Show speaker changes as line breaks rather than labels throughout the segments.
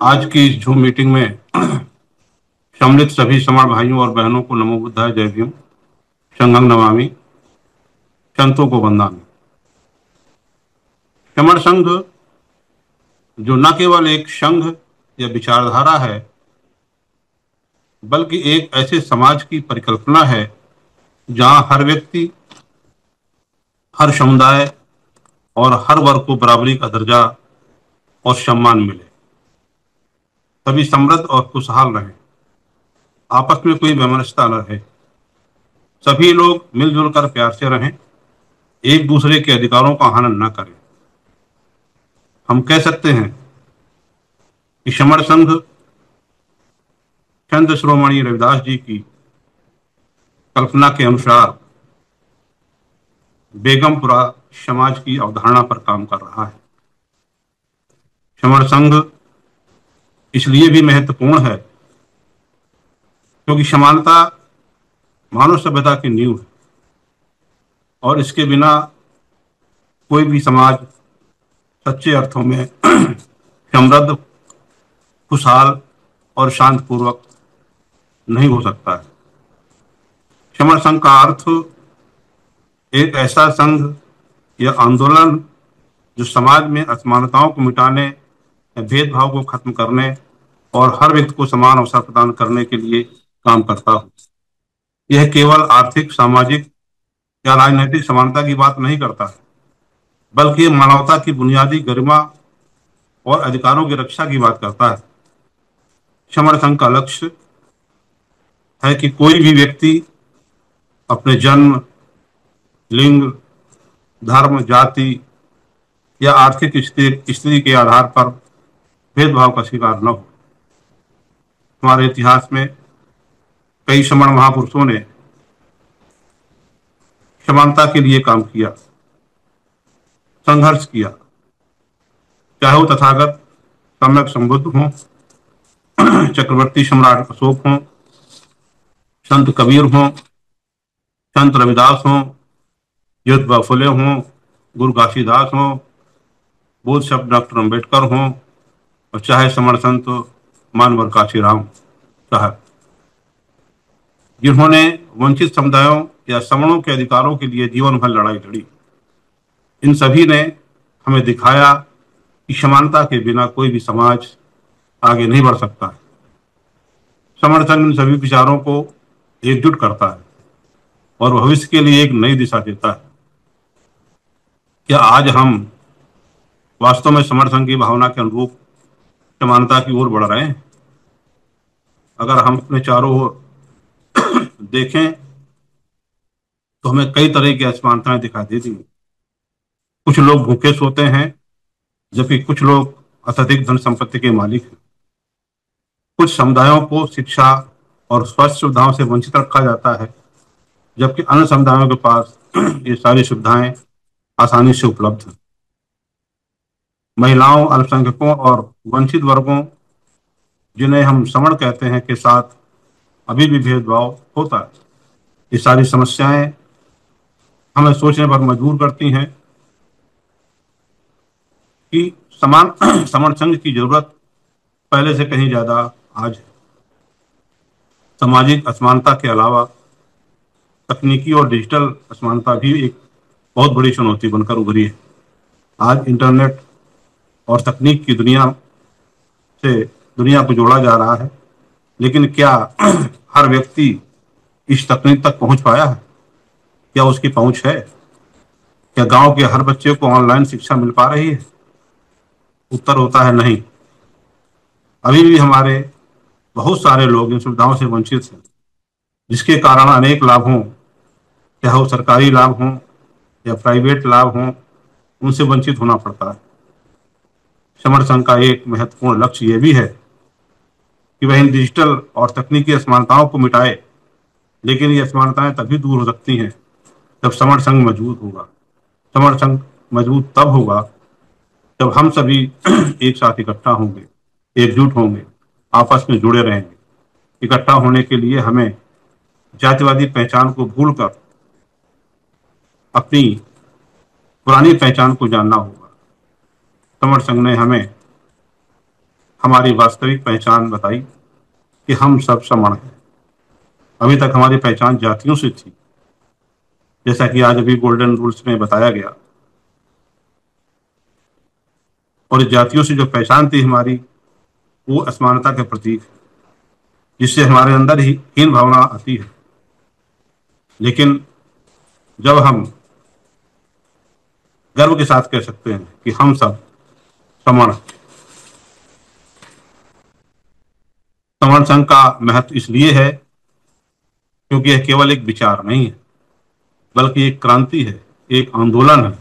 आज की इस जूम मीटिंग में सम्मिलित सभी समाज भाइयों और बहनों को नमो बुद्धाय, जय भीम, संघं नमामि, संतों को वंदामि। समर संघ जो न केवल एक संघ या विचारधारा है, बल्कि एक ऐसे समाज की परिकल्पना है जहां हर व्यक्ति, हर समुदाय और हर वर्ग को बराबरी का दर्जा और सम्मान मिले, सभी समृद्ध और खुशहाल रहें, आपस में कोई वैमनस्यता न रहे, सभी लोग मिलजुल कर प्यार से रहें, एक दूसरे के अधिकारों का हनन न करें। हम कह सकते हैं कि समर संघ संत शिरोमणि रविदास जी की कल्पना के अनुसार बेगमपुरा समाज की अवधारणा पर काम कर रहा है। समर संघ इसलिए भी महत्वपूर्ण है क्योंकि समानता मानव सभ्यता की नींव है और इसके बिना कोई भी समाज सच्चे अर्थों में समृद्ध, खुशहाल और शांतिपूर्वक नहीं हो सकता है। समर संघ का अर्थ एक ऐसा संघ या आंदोलन जो समाज में असमानताओं को मिटाने, भेदभाव को खत्म करने और हर व्यक्ति को समान अवसर प्रदान करने के लिए काम करता हो। यह केवल आर्थिक, सामाजिक या राजनीतिक समानता की बात नहीं करता है, बल्कि ये मानवता की बुनियादी गरिमा और अधिकारों की रक्षा की बात करता है। समर संघ का लक्ष्य है कि कोई भी व्यक्ति अपने जन्म, लिंग, धर्म, जाति या आर्थिक स्थिति के आधार पर भेदभाव का शिकार न हो। हमारे इतिहास में कई समण महापुरुषों ने समानता के लिए काम किया, संघर्ष किया, चाहे वो तथागत सम्यक संबुद्ध हों, चक्रवर्ती सम्राट अशोक हों, संत कबीर हों, संत रविदास हों, ज्योतिबा फुले हों, गुरु घासीदास हों, बोध शब्द डॉक्टर अम्बेडकर हों, और चाहे समर संत मानवर काशीराम साहब, जिन्होंने वंचित समुदायों या सवर्णों के अधिकारों के लिए जीवन भर लड़ाई लड़ी। इन सभी ने हमें दिखाया कि समानता के बिना कोई भी समाज आगे नहीं बढ़ सकता है। समर संघ इन सभी विचारों को एकजुट करता है और भविष्य के लिए एक नई दिशा देता है। क्या आज हम वास्तव में समर संघ की भावना के अनुरूप समानता की ओर बढ़ रहे हैं? अगर हम अपने चारों ओर देखें तो हमें कई तरह की असमानताएं दिखाई देती हैं। कुछ लोग भूखे सोते हैं, जबकि कुछ लोग अत्यधिक धन संपत्ति के मालिक हैं। कुछ समुदायों को शिक्षा और स्वास्थ्य सुविधाओं से वंचित रखा जाता है, जबकि अन्य समुदायों के पास ये सारी सुविधाएं आसानी से उपलब्ध हैं। महिलाओं, अल्पसंख्यकों और वंचित वर्गों, जिन्हें हम सवर्ण कहते हैं, के साथ अभी भी भेदभाव होता है। ये सारी समस्याएं हमें सोचने पर मजबूर करती हैं कि समान समर संघ की जरूरत पहले से कहीं ज्यादा आज है। सामाजिक असमानता के अलावा तकनीकी और डिजिटल असमानता भी एक बहुत बड़ी चुनौती बनकर उभरी है। आज इंटरनेट और तकनीक की दुनिया से दुनिया को जोड़ा जा रहा है, लेकिन क्या हर व्यक्ति इस तकनीक तक पहुंच पाया है? क्या उसकी पहुंच है? क्या गांव के हर बच्चे को ऑनलाइन शिक्षा मिल पा रही है? उत्तर होता है नहीं। अभी भी हमारे बहुत सारे लोग इन सुविधाओं से वंचित हैं, जिसके कारण अनेक लाभों, चाहे वो सरकारी लाभ हों या प्राइवेट लाभ हों, उनसे वंचित होना पड़ता है। समर संघ का एक महत्वपूर्ण लक्ष्य ये भी है कि वह इन डिजिटल और तकनीकी असमानताओं को मिटाए, लेकिन ये असमानताएं तभी दूर हो सकती हैं जब समर संघ मजबूत होगा। समर संघ मजबूत तब होगा जब हम सभी एक साथ इकट्ठा होंगे, एकजुट होंगे, आपस में जुड़े रहेंगे। इकट्ठा होने के लिए हमें जातिवादी पहचान को भूलकर अपनी पुरानी पहचान को जानना होगा। समर संघ ने हमें हमारी वास्तविक पहचान बताई कि हम सब समान हैं। अभी तक हमारी पहचान जातियों से थी, जैसा कि आज अभी गोल्डन रूल्स में बताया गया, और इस जातियों से जो पहचान थी हमारी, वो असमानता के प्रतीक है, जिससे हमारे अंदर ही हीन भावना आती है। लेकिन जब हम गर्व के साथ कह सकते हैं कि हम सब समान हैं। समान संघ का महत्व इसलिए है क्योंकि यह केवल एक विचार नहीं है, बल्कि एक क्रांति है, एक आंदोलन है।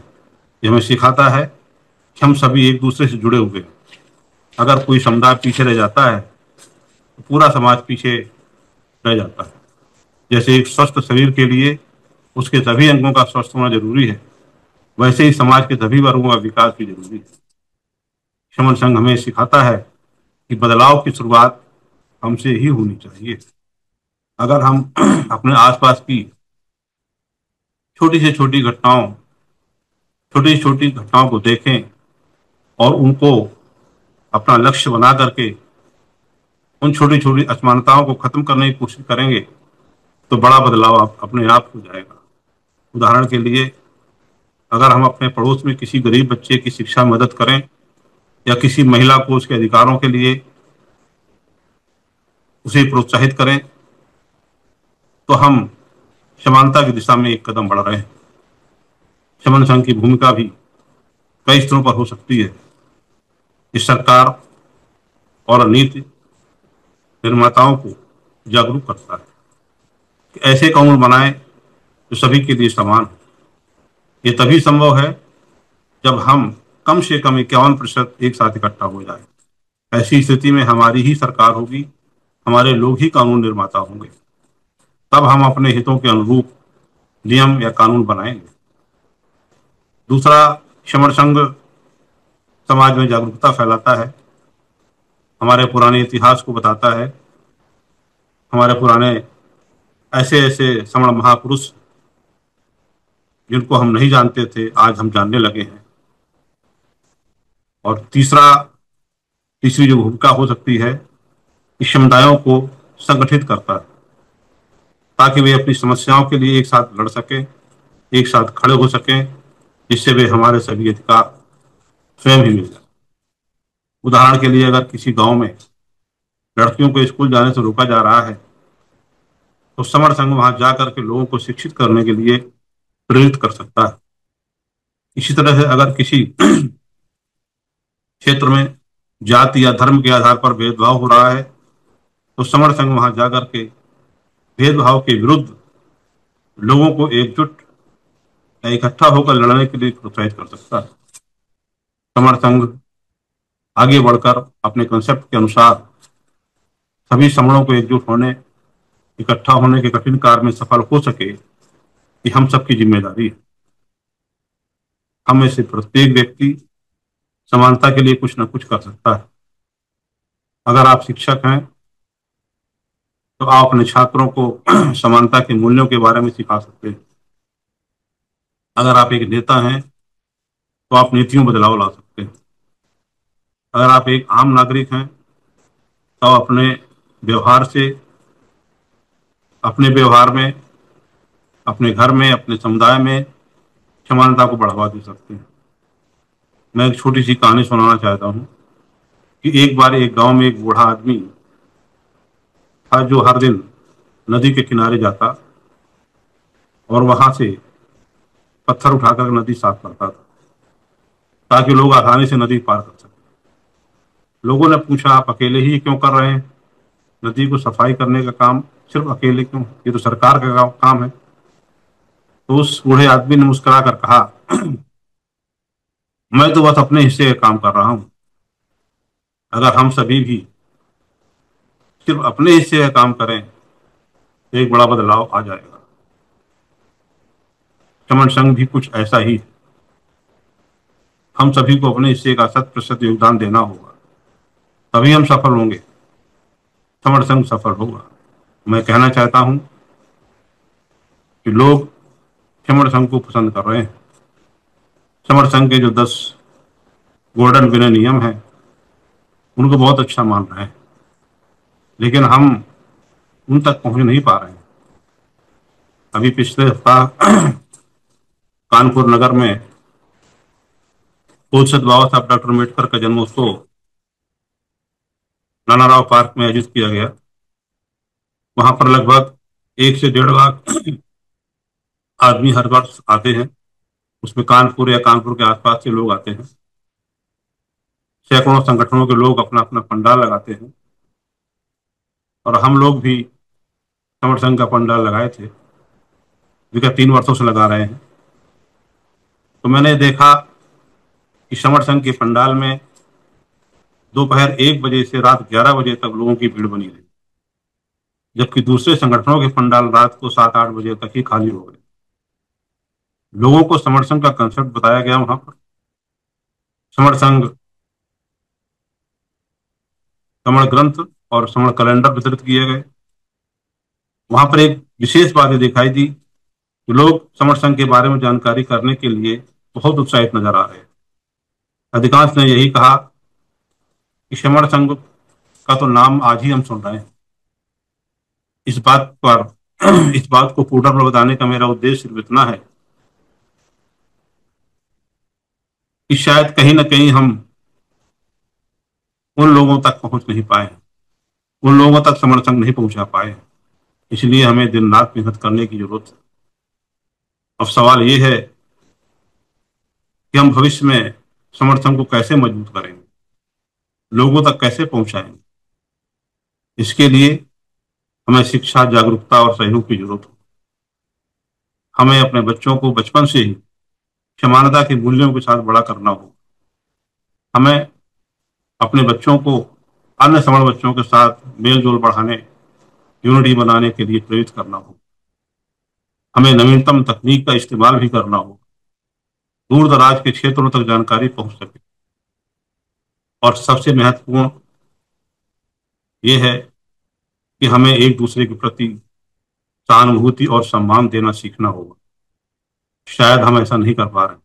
यह हमें सिखाता है कि हम सभी एक दूसरे से जुड़े हुए हैं। अगर कोई समुदाय पीछे रह जाता है तो पूरा समाज पीछे रह जाता है। जैसे एक स्वस्थ शरीर के लिए उसके सभी अंगों का स्वस्थ होना जरूरी है, वैसे ही समाज के सभी वर्गों का विकास भी जरूरी है। समन संघ हमें सिखाता है कि बदलाव की शुरुआत हमसे ही होनी चाहिए। अगर हम अपने आसपास की छोटी से छोटी छोटी घटनाओं को देखें और उनको अपना लक्ष्य बना करके उन छोटी छोटी असमानताओं को खत्म करने की कोशिश करेंगे, तो बड़ा बदलाव अपने आप हो जाएगा। उदाहरण के लिए, अगर हम अपने पड़ोस में किसी गरीब बच्चे की शिक्षा में मदद करें या किसी महिला को उसके अधिकारों के लिए उसे प्रोत्साहित करें, तो हम समानता की दिशा में एक कदम बढ़ रहे हैं। समन संघ की भूमिका भी कई स्तरों पर हो सकती है। इस सरकार और नीति निर्माताओं को जागरूक करता है कि ऐसे कानून बनाएं जो सभी के लिए समान हो। ये तभी संभव है जब हम कम से कम 51% एक साथ इकट्ठा हो जाए। ऐसी स्थिति में हमारी ही सरकार होगी, हमारे लोग ही कानून निर्माता होंगे। तब हम अपने हितों के अनुरूप नियम या कानून बनाएंगे। दूसरा, समर संघ समाज में जागरूकता फैलाता है, हमारे पुराने इतिहास को बताता है। हमारे पुराने ऐसे ऐसे समण महापुरुष जिनको हम नहीं जानते थे, आज हम जानने लगे हैं। और तीसरी जो भूमिका हो सकती है, कि समुदायों को संगठित करता है ताकि वे अपनी समस्याओं के लिए एक साथ लड़ सकें, एक साथ खड़े हो सकें, जिससे वे हमारे सभी अधिकार स्वयं ही मिल जाए। उदाहरण के लिए, अगर किसी गांव में लड़कियों को स्कूल जाने से रोका जा रहा है, तो समर संघ वहां जाकर के लोगों को शिक्षित करने के लिए प्रेरित कर सकता है। इसी तरह से अगर किसी क्षेत्र में जाति या धर्म के आधार पर भेदभाव हो रहा है, तो समर संघ वहां जाकर के भेदभाव के विरुद्ध लोगों को एकजुट या इकट्ठा होकर लड़ने के लिए प्रोत्साहित कर सकता है। समर संघ आगे बढ़कर अपने कंसेप्ट के अनुसार सभी समूहों को एकजुट होने, इकट्ठा होने के कठिन कार्य में सफल हो सके, कि हम सबकी जिम्मेदारी है। हम में से प्रत्येक व्यक्ति समानता के लिए कुछ न कुछ कर सकता है। अगर आप शिक्षक हैं तो आप अपने छात्रों को समानता के मूल्यों के बारे में सिखा सकते हैं। अगर आप एक नेता हैं तो आप नीतियों में बदलाव ला सकते हैं। अगर आप एक आम नागरिक हैं तो अपने व्यवहार से, अपने व्यवहार में, अपने घर में, अपने समुदाय में समानता को बढ़ावा दे सकते हैं। मैं एक छोटी सी कहानी सुनाना चाहता हूँ कि एक बार एक गांव में एक बूढ़ा आदमी था जो हर दिन नदी के किनारे जाता और वहां से पत्थर उठाकर नदी साफ करता था ताकि लोग आसानी से नदी पार कर सकें। लोगों ने पूछा, आप अकेले ही क्यों कर रहे हैं? नदी को सफाई करने का काम सिर्फ अकेले क्यों? ये तो सरकार का काम है। तो उस बूढ़े आदमी ने मुस्कुरा कर कहा, मैं तो बस अपने हिस्से का काम कर रहा हूं। अगर हम सभी भी सिर्फ अपने हिस्से का काम करें तो एक बड़ा बदलाव आ जाएगा। समन संघ भी कुछ ऐसा ही है। हम सभी को अपने हिस्से का 100% योगदान देना होगा, तभी हम सफल होंगे, समर संघ सफल होगा। मैं कहना चाहता हूं कि लोग समर संघ को पसंद कर रहे हैं। समर संघ के जो 10 गोल्डन विनय नियम हैं, उनको बहुत अच्छा मान रहे हैं, लेकिन हम उन तक पहुंच नहीं पा रहे हैं। अभी पिछले हफ्ता कानपुर नगर में पूज्य बाबा साहब डॉक्टर अम्बेडकर का जन्मोत्सव नाना राव पार्क में आयोजित किया गया। वहां पर लगभग 1 से 1.5 लाख आदमी हर वर्ष आते हैं। उसमें कानपुर या कानपुर के आसपास से लोग आते हैं। सैकड़ों संगठनों के लोग अपना अपना पंडाल लगाते हैं, और हम लोग भी समर संघ का पंडाल लगाए थे, विगत 3 वर्षों से लगा रहे हैं। तो मैंने देखा कि समर संघ के पंडाल में दोपहर 1 बजे से रात 11 बजे तक लोगों की भीड़ बनी रही, जबकि दूसरे संगठनों के पंडाल रात को 7-8 बजे तक ही खाली हो गए। लोगों को समर संघ का कंसेप्ट बताया गया वहां पर। समर संघ समर ग्रंथ और समर कैलेंडर वितरित किए गए। वहां पर एक विशेष बात ये दिखाई दी कि लोग समर संघ के बारे में जानकारी करने के लिए बहुत उत्साहित नजर आ रहे हैं। अधिकांश ने यही कहा कि समर संघ का तो नाम आज ही हम सुन रहे हैं। इस बात पर इस बात को पूर्ण रूप बताने का मेरा उद्देश्य सिर्फ इतना है कि शायद कहीं ना कहीं हम उन लोगों तक पहुंच नहीं पाए, उन लोगों तक समर संघ नहीं पहुंचा पाए। इसलिए हमें दिन रात मेहनत करने की जरूरत है। अब सवाल ये है कि हम भविष्य में समर संघ को कैसे मजबूत करेंगे, लोगों तक कैसे पहुंचाएंगे। इसके लिए हमें शिक्षा, जागरूकता और सहयोग की जरूरत है। हमें अपने बच्चों को बचपन से ही समानता के मूल्यों के साथ बड़ा करना होगा। हमें अपने बच्चों को अन्य समर बच्चों के साथ मेल जोल बढ़ाने, यूनिटी बनाने के लिए प्रेरित करना होगा। हमें नवीनतम तकनीक का इस्तेमाल भी करना होगा, दूर दराज के क्षेत्रों तक जानकारी पहुंच सके। और सबसे महत्वपूर्ण ये है कि हमें एक दूसरे के प्रति सहानुभूति और सम्मान देना सीखना होगा। शायद हम ऐसा नहीं कर पा रहे।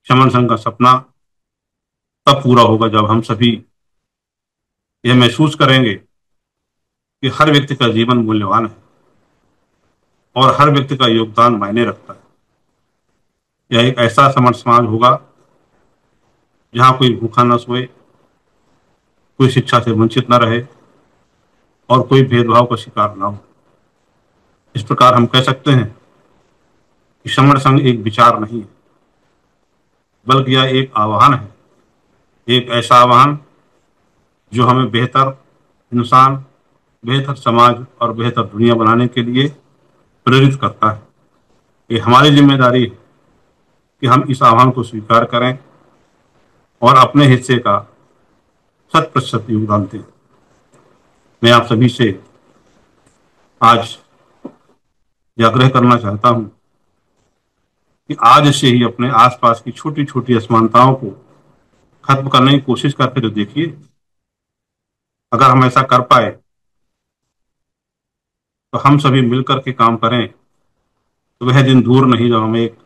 समर संघ का सपना तब पूरा होगा जब हम सभी यह महसूस करेंगे कि हर व्यक्ति का जीवन मूल्यवान है और हर व्यक्ति का योगदान मायने रखता है। यह एक ऐसा समर समाज होगा जहां कोई भूखा न सोए, कोई शिक्षा से वंचित न रहे और कोई भेदभाव का शिकार न हो। इस प्रकार हम कह सकते हैं कि समर संघ एक विचार नहीं है, बल्कि यह एक आह्वान है। एक ऐसा आह्वान जो हमें बेहतर इंसान, बेहतर समाज और बेहतर दुनिया बनाने के लिए प्रेरित करता है। ये हमारी जिम्मेदारी है कि हम इस आह्वान को स्वीकार करें और अपने हिस्से का 100% योगदान दें। मैं आप सभी से आज यह आग्रह करना चाहता हूं कि आज से ही अपने आसपास की छोटी छोटी असमानताओं को खत्म करने की कोशिश करके तो देखिए। अगर हम ऐसा कर पाए तो हम सभी मिलकर के काम करें तो वह दिन दूर नहीं जब हम एक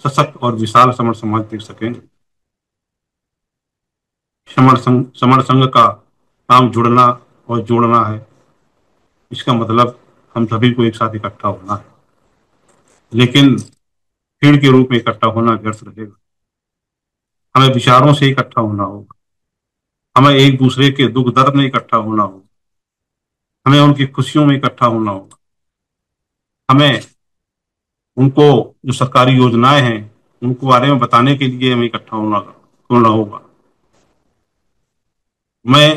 सशक्त और विशाल समर समाज देख सकेंगे। समर संघ का काम जुड़ना और जोड़ना है। इसका मतलब हम सभी को एक साथ इकट्ठा होना है, लेकिन भीड़ के रूप में इकट्ठा होना व्यर्थ रहेगा। हमें विचारों से इकट्ठा होना होगा। हमें एक दूसरे के दुख दर्द में इकट्ठा होना होगा। हमें उनकी खुशियों में इकट्ठा होना होगा। हमें उनको जो सरकारी योजनाएं हैं उनको बारे में बताने के लिए हमें इकट्ठा होना होगा। मैं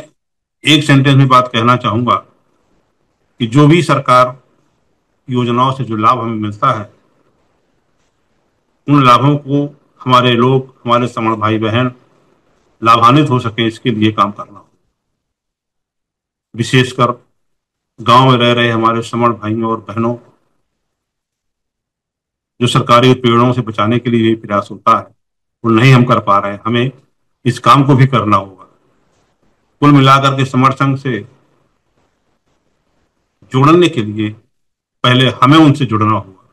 एक सेंटेंस में बात कहना चाहूंगा कि जो भी सरकार योजनाओं से जो लाभ हमें मिलता है, उन लाभों को हमारे लोग, हमारे समर भाई बहन लाभान्वित हो सके, इसके लिए काम करना होगा। विशेषकर गांव में रह रहे हमारे समर भाइयों और बहनों जो सरकारी पेड़ों से बचाने के लिए भी प्रयास होता है, वो नहीं हम कर पा रहे हैं। हमें इस काम को भी करना होगा। कुल मिलाकर के समर संघ से जोड़ने के लिए पहले हमें उनसे जुड़ना होगा।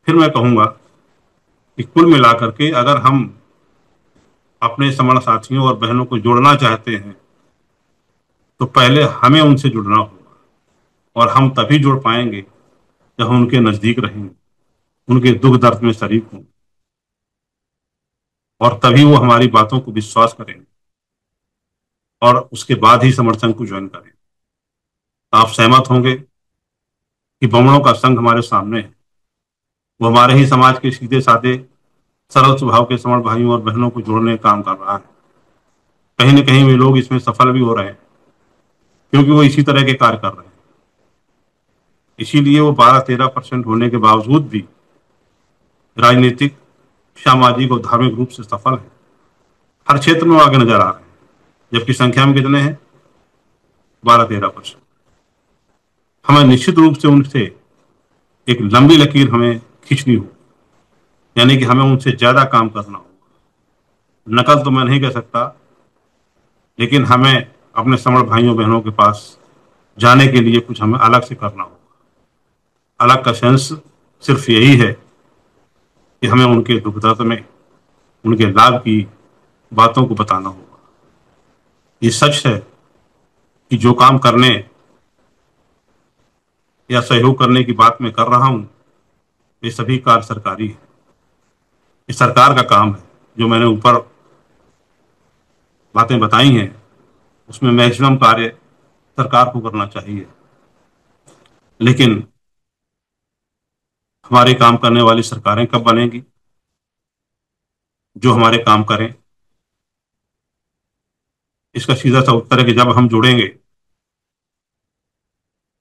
फिर मैं कहूंगा कि कुल मिलाकर के अगर हम अपने समण साथियों और बहनों को जोड़ना चाहते हैं तो पहले हमें उनसे जुड़ना होगा, और हम तभी जुड़ पाएंगे जब हम उनके नजदीक रहेंगे, उनके दुख दर्द में शरीक हों, और तभी वो हमारी बातों को विश्वास करेंगे और उसके बाद ही समर्थन को ज्वाइन करें। आप सहमत होंगे कि बमणों का संघ हमारे सामने है। वो हमारे ही समाज के सीधे साधे सरल स्वभाव के समण भाइयों और बहनों को जोड़ने का काम कर रहा है। कहीं न कहीं वे लोग इसमें सफल भी हो रहे हैं, क्योंकि वो इसी तरह के कार्य कर रहे हैं। इसीलिए वो 12-13% होने के बावजूद भी राजनीतिक, सामाजिक और धार्मिक रूप से सफल है। हर क्षेत्र में वो आगे नजर आ रहे हैं, जबकि संख्या में कितने हैं? 12-13%। हमें निश्चित रूप से उनसे एक लंबी लकीर हमें खींचनी हो, यानी कि हमें उनसे ज्यादा काम करना हो। नकल तो मैं नहीं कह सकता, लेकिन हमें अपने समण भाइयों बहनों के पास जाने के लिए कुछ हमें अलग से करना होगा। अलग का सेंस सिर्फ यही है कि हमें उनके दुख दर्द में उनके लाभ की बातों को बताना होगा। ये सच है कि जो काम करने या सहयोग करने की बात मैं कर रहा हूं, ये सभी कार्य सरकारी है। ये सरकार का काम है। जो मैंने ऊपर बातें बताई हैं, उसमें मैक्सिमम कार्य सरकार को करना चाहिए। लेकिन हमारे काम करने वाली सरकारें कब बनेगी? जो हमारे काम करें। इसका सीधा सा उत्तर है कि जब हम जुड़ेंगे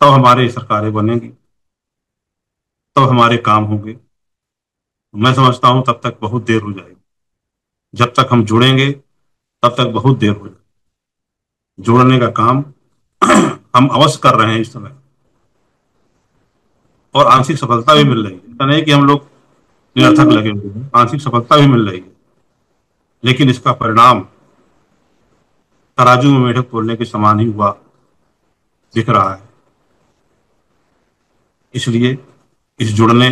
तब हमारी सरकारें बनेंगी, तब हमारे काम होंगे। मैं समझता हूं तब तक बहुत देर हो जाएगी। जब तक हम जुड़ेंगे तब तक बहुत देर हो जाएगी। जोड़ने का काम हम अवश्य कर रहे हैं इस समय, और आंशिक सफलता भी मिल रही है। ऐसा नहीं कि हम लोग निरर्थक लगे हुए हैं, आंशिक सफलता भी मिल रही है। लेकिन इसका परिणाम तराजू में मेढक तोलने के समान ही हुआ दिख रहा है। इसलिए इस जुड़ने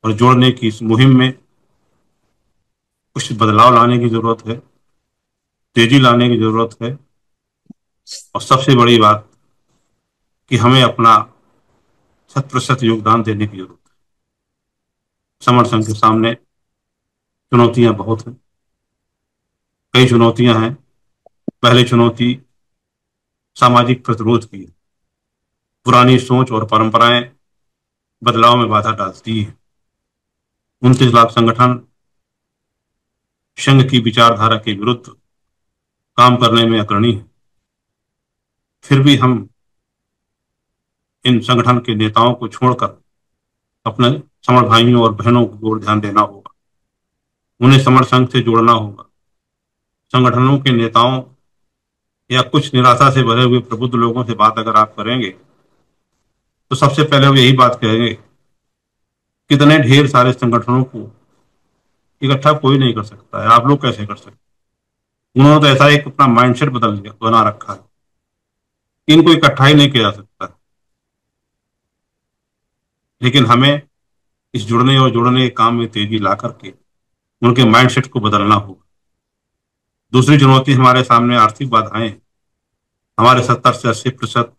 और जोड़ने की इस मुहिम में कुछ बदलाव लाने की जरूरत है, तेजी लाने की जरूरत है, और सबसे बड़ी बात कि हमें अपना 100% योगदान देने की जरूरत है। समर संघ के सामने चुनौतियां बहुत हैं, कई चुनौतियां हैं। पहली चुनौती सामाजिक प्रतिरोध की है। पुरानी सोच और परंपराएं बदलाव में बाधा डालती है। 29 लाख संगठन संघ की विचारधारा के विरुद्ध काम करने में अग्रणी है। फिर भी हम इन संगठन के नेताओं को छोड़कर अपने समर भाइयों और बहनों की ओर ध्यान देना होगा। उन्हें समर संघ से जोड़ना होगा। संगठनों के नेताओं या कुछ निराशा से भरे हुए प्रबुद्ध लोगों से बात अगर आप करेंगे तो सबसे पहले वो यही बात कहेंगे, कितने ढेर सारे संगठनों को इकट्ठा कोई नहीं कर सकता है, आप लोग कैसे कर सकते? उन्होंने तो ऐसा एक अपना माइंडसेट बदल दिया, बना रखा है, इनको इकट्ठा ही नहीं किया जा सकता। लेकिन हमें इस जुड़ने और जोड़ने के काम में तेजी ला करके उनके माइंडसेट को बदलना होगा। दूसरी चुनौती हमारे सामने आर्थिक बाधाएं हैं। हमारे 70 से 80%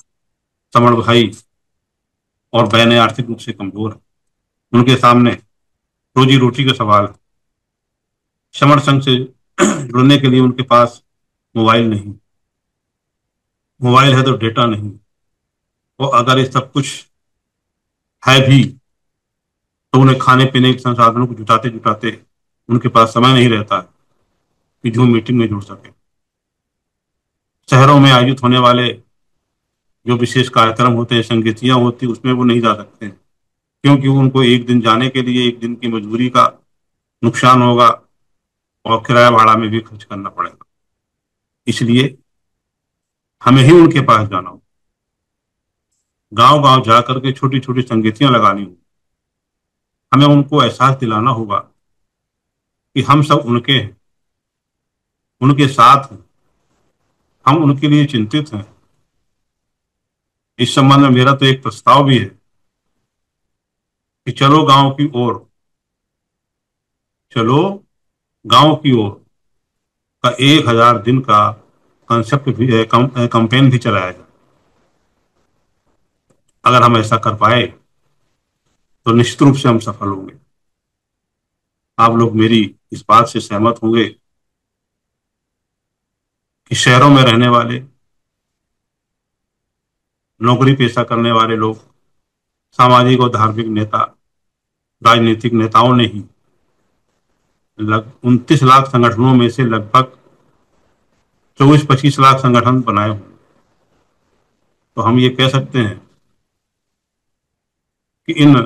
समण भाई और बहनें आर्थिक रूप से कमजोर हैं। उनके सामने रोजी रोटी का सवाल है। समण संघ से जुड़ने के लिए उनके पास मोबाइल नहीं, मोबाइल है तो डेटा नहीं, और अगर ये सब कुछ है भी तो उन्हें खाने पीने के संसाधनों को जुटाते जुटाते उनके पास समय नहीं रहता है कि जो मीटिंग में जुड़ सके। शहरों में आयोजित होने वाले जो विशेष कार्यक्रम होते हैं, संगीतियां होती, उसमें वो नहीं जा सकते हैं, क्योंकि उनको एक दिन जाने के लिए एक दिन की मजदूरी का नुकसान होगा, और किराया भाड़ा में भी खर्च करना पड़ेगा। इसलिए हमें ही उनके पास जाना हो, गांव गांव जाकर के छोटी छोटी संगीतियां लगानी हो। हमें उनको एहसास दिलाना होगा कि हम सब उनके हैं, उनके साथ हैं, हम उनके लिए चिंतित हैं। इस संबंध में मेरा तो एक प्रस्ताव भी है कि चलो गांव की ओर, चलो गांव की ओर, का 1000 दिन का कंसेप्ट भी कैंपेन भी चलाया जाए। अगर हम ऐसा कर पाए तो निश्चित रूप से हम सफल होंगे। आप लोग मेरी इस बात से सहमत होंगे कि शहरों में रहने वाले, नौकरी पेशा करने वाले लोग, सामाजिक और धार्मिक नेता, राजनीतिक नेताओं ने ही 29 लाख संगठनों में से लगभग 24-25 लाख संगठन बनाए होंगे। तो हम ये कह सकते हैं कि इन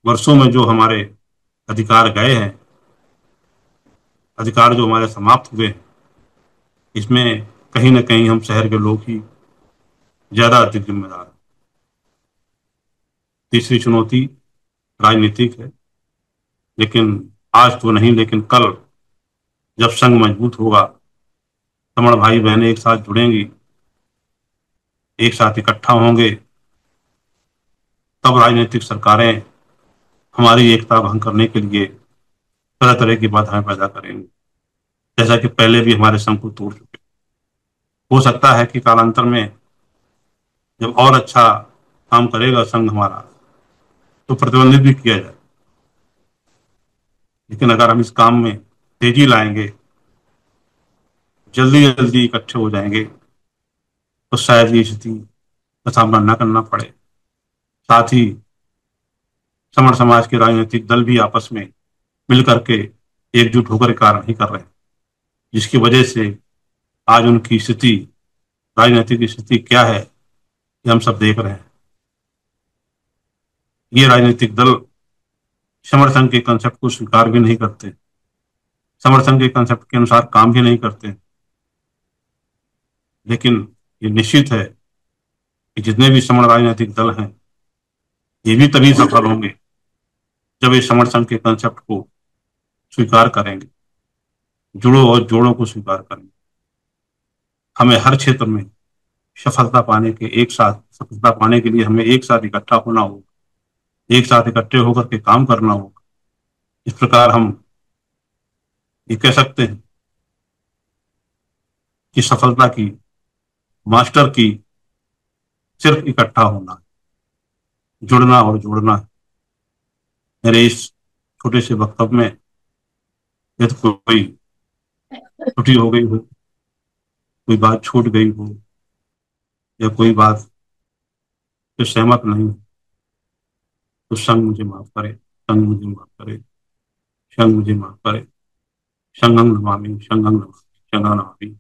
वर्षों में जो हमारे अधिकार गए हैं, अधिकार जो हमारे समाप्त हुए हैं, इसमें कहीं ना कहीं हम शहर के लोग ही ज्यादा अधिक जिम्मेदार हैं। तीसरी चुनौती राजनीतिक है, लेकिन आज तो नहीं, लेकिन कल जब संघ मजबूत होगा, तमण भाई बहनें एक साथ जुड़ेंगी, एक साथ इकट्ठा होंगे, तब राजनीतिक सरकारें हमारी एकता भंग करने के लिए तरह तरह की बाधाएं पैदा करेंगी, जैसा कि पहले भी हमारे संघ को तोड़ चुके। हो सकता है कि कालांतर में जब और अच्छा काम करेगा संघ हमारा, तो प्रतिबंधित भी किया जाए। लेकिन अगर हम इस काम में तेजी लाएंगे, जल्दी जल्दी इकट्ठे हो जाएंगे, तो शायद ये स्थिति का सामना न करना पड़े। साथ ही समण समाज के राजनीतिक दल भी आपस में मिल करके एकजुट होकर कार्य नहीं कर रहे हैं, जिसकी वजह से आज उनकी स्थिति, राजनीतिक स्थिति क्या है, ये हम सब देख रहे हैं। ये राजनीतिक दल समर्थन के कंसेप्ट को स्वीकार भी नहीं करते, समर्थन के कंसेप्ट के अनुसार काम भी नहीं करते। लेकिन ये निश्चित है कि जितने भी समण राजनीतिक दल हैं, ये भी तभी सफल होंगे जब ये समर्थन के कंसेप्ट को स्वीकार करेंगे, जुड़ो और जोड़ों को स्वीकार करेंगे। हमें हर क्षेत्र में सफलता पाने के लिए हमें एक साथ इकट्ठा होना होगा, एक साथ इकट्ठे होकर के काम करना होगा। इस प्रकार हम ये कह सकते हैं कि सफलता की मास्टर की सिर्फ इकट्ठा होना, जुड़ना और जोड़ना है। मेरे इस छोटे से वक्तव्य में यदि कोई त्रुटि हो गई हो, कोई बात छूट गई हो, या कोई बात से सहमत नहीं हो, तो संघ मुझे माफ करे, संघ मुझे माफ करे, संघ मुझे माफ करे। संघं नमामि, संघं नमामि, संघं नमामि।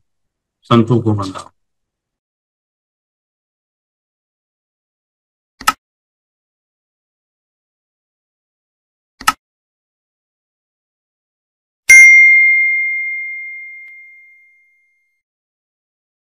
संतों को वंदना।